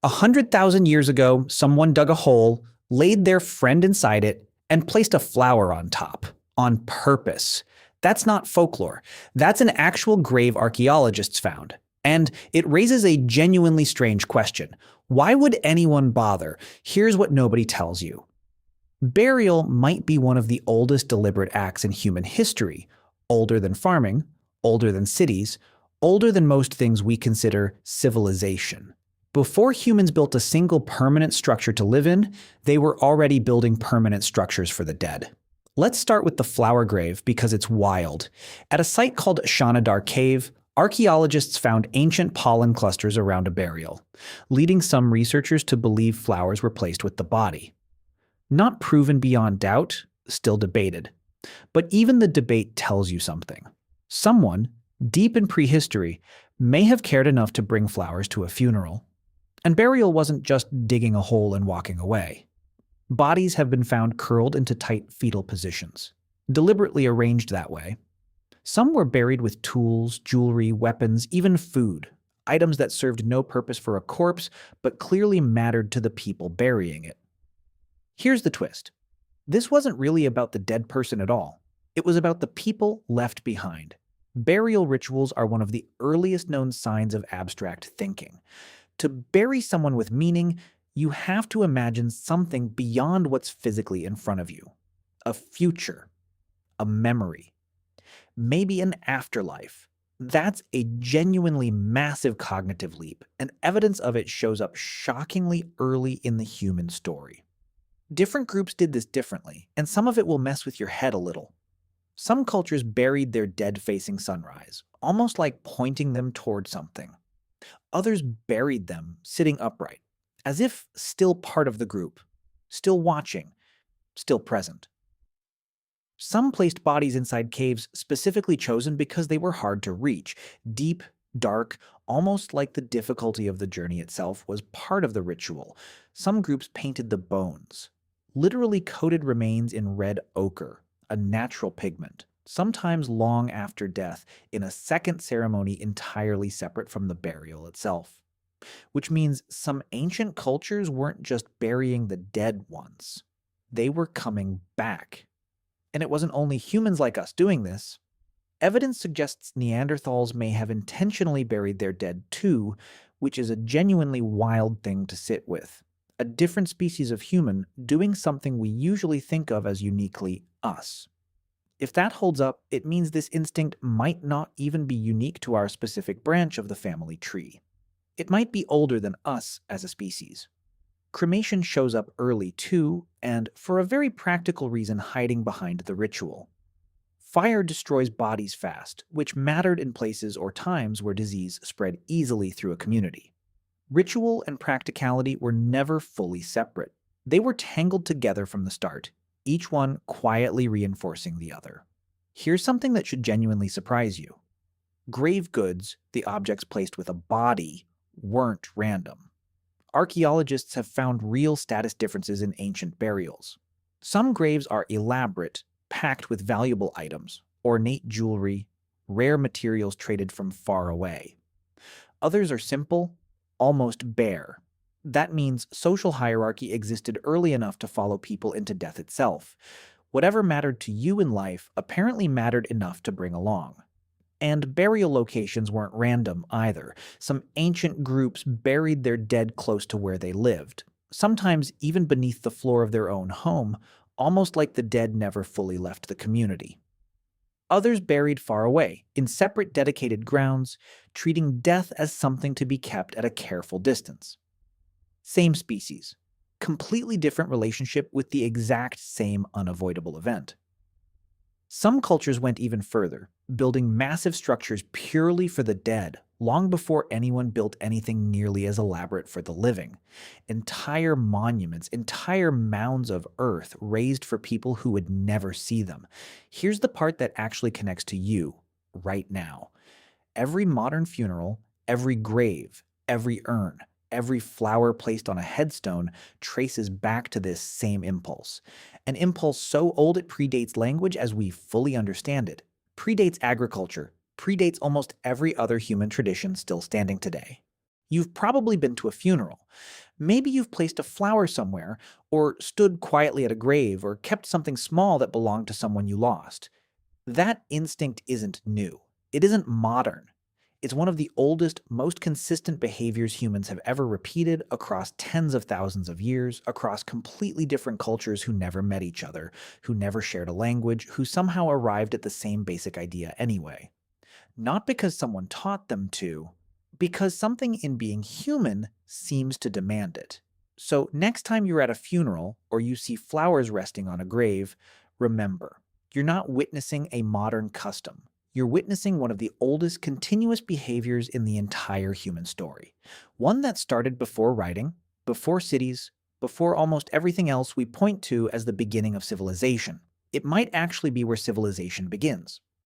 100,000 years ago, someone dug a hole, laid their friend inside it, and placed a flower on top, on purpose. That's not folklore. That's an actual grave archaeologists found. And it raises a genuinely strange question. Why would anyone bother? Here's what nobody tells you. Burial might be one of the oldest deliberate acts in human history, older than farming, older than cities, older than most things we consider civilization. Before humans built a single permanent structure to live in, they were already building permanent structures for the dead. Let's start with the flower grave because it's wild. At a site called Shanadar Cave, archaeologists found ancient pollen clusters around a burial, leading some researchers to believe flowers were placed with the body. Not proven beyond doubt, still debated. But even the debate tells you something. Someone, deep in prehistory, may have cared enough to bring flowers to a funeral. And burial wasn't just digging a hole and walking away. Bodies have been found curled into tight fetal positions, deliberately arranged that way. Some were buried with tools, jewelry, weapons, even food, items that served no purpose for a corpse but clearly mattered to the people burying it. Here's the twist. This wasn't really about the dead person at all. It was about the people left behind. Burial rituals are one of the earliest known signs of abstract thinking. To bury someone with meaning, you have to imagine something beyond what's physically in front of you. A future, a memory, maybe an afterlife. That's a genuinely massive cognitive leap, and evidence of it shows up shockingly early in the human story. Different groups did this differently, and some of it will mess with your head a little. Some cultures buried their dead facing sunrise, almost like pointing them toward something. Others buried them sitting upright, as if still part of the group, still watching, still present. Some placed bodies inside caves specifically chosen because they were hard to reach, deep, dark, almost like the difficulty of the journey itself was part of the ritual. Some groups painted the bones, literally coated remains in red ochre, a natural pigment, sometimes long after death, in a second ceremony entirely separate from the burial itself. Which means some ancient cultures weren't just burying the dead ones. They were coming back. And it wasn't only humans like us doing this. Evidence suggests Neanderthals may have intentionally buried their dead too, which is a genuinely wild thing to sit with. A different species of human doing something we usually think of as uniquely us. If that holds up, it means this instinct might not even be unique to our specific branch of the family tree. It might be older than us as a species. Cremation shows up early too, and for a very practical reason hiding behind the ritual. Fire destroys bodies fast, which mattered in places or times where disease spread easily through a community. Ritual and practicality were never fully separate. They were tangled together from the start, each one quietly reinforcing the other. Here's something that should genuinely surprise you. Grave goods, the objects placed with a body, weren't random. Archaeologists have found real status differences in ancient burials. Some graves are elaborate, packed with valuable items, ornate jewelry, rare materials traded from far away. Others are simple, almost bare. That means social hierarchy existed early enough to follow people into death itself. Whatever mattered to you in life apparently mattered enough to bring along. And burial locations weren't random either. Some ancient groups buried their dead close to where they lived, sometimes even beneath the floor of their own home, almost like the dead never fully left the community. Others buried far away, in separate dedicated grounds, treating death as something to be kept at a careful distance. Same species, completely different relationship with the exact same unavoidable event. Some cultures went even further, building massive structures purely for the dead, long before anyone built anything nearly as elaborate for the living. Entire monuments, entire mounds of earth raised for people who would never see them. Here's the part that actually connects to you, right now. Every modern funeral, every grave, every urn, every flower placed on a headstone traces back to this same impulse. An impulse so old it predates language as we fully understand it, predates agriculture, predates almost every other human tradition still standing today. You've probably been to a funeral. Maybe you've placed a flower somewhere, or stood quietly at a grave, or kept something small that belonged to someone you lost. That instinct isn't new. It isn't modern. It's one of the oldest, most consistent behaviors humans have ever repeated across tens of thousands of years, across completely different cultures who never met each other, who never shared a language, who somehow arrived at the same basic idea anyway. Not because someone taught them to, because something in being human seems to demand it. So, next time you're at a funeral or you see flowers resting on a grave, remember, you're not witnessing a modern custom. You're witnessing one of the oldest continuous behaviors in the entire human story. One that started before writing, before cities, before almost everything else we point to as the beginning of civilization. It might actually be where civilization begins.